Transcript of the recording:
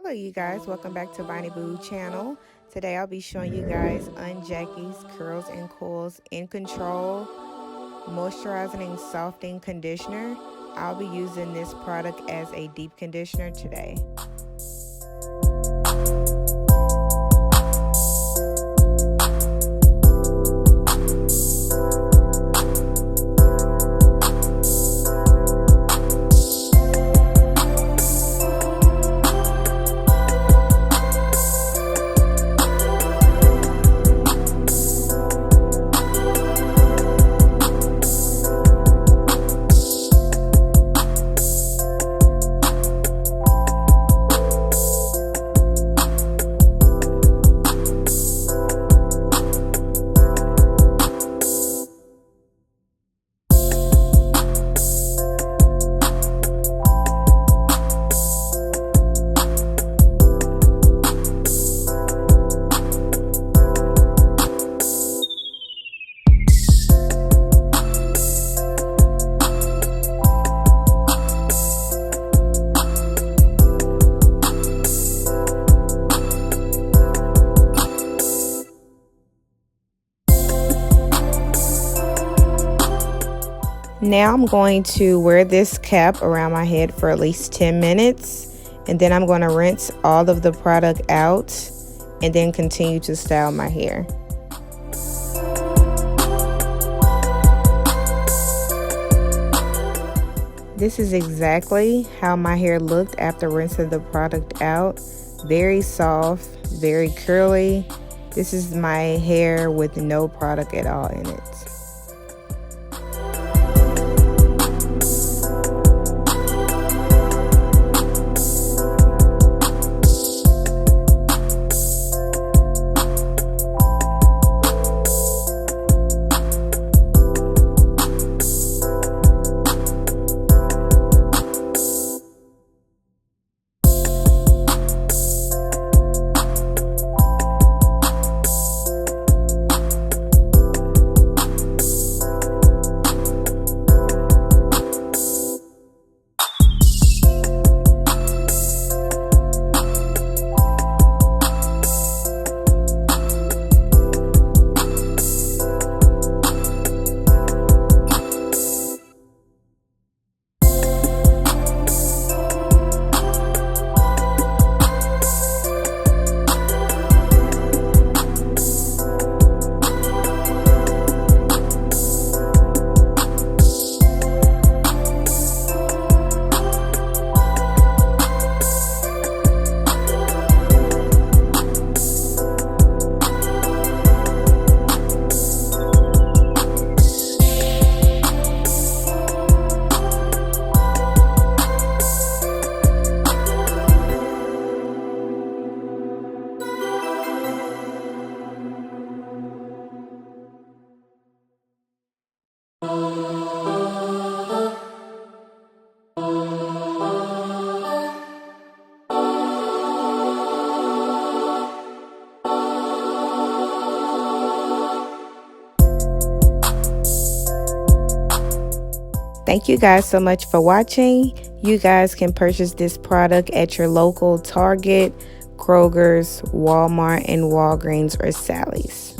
Hello you guys, welcome back to Vonnie Boo channel. Today I'll be showing you guys Jackie's Curls and Coils In Control Moisturizing and Softening Conditioner. I'll be using this product as a deep conditioner today. Now I'm going to wear this cap around my head for at least 10 minutes, and then I'm going to rinse all of the product out and then continue to style my hair. This is exactly how my hair looked after rinsing the product out. Very soft, very curly. This is my hair with no product at all in it. Thank you guys so much for watching. You guys can purchase this product at your local Target, Kroger's, Walmart, and Walgreens or Sally's.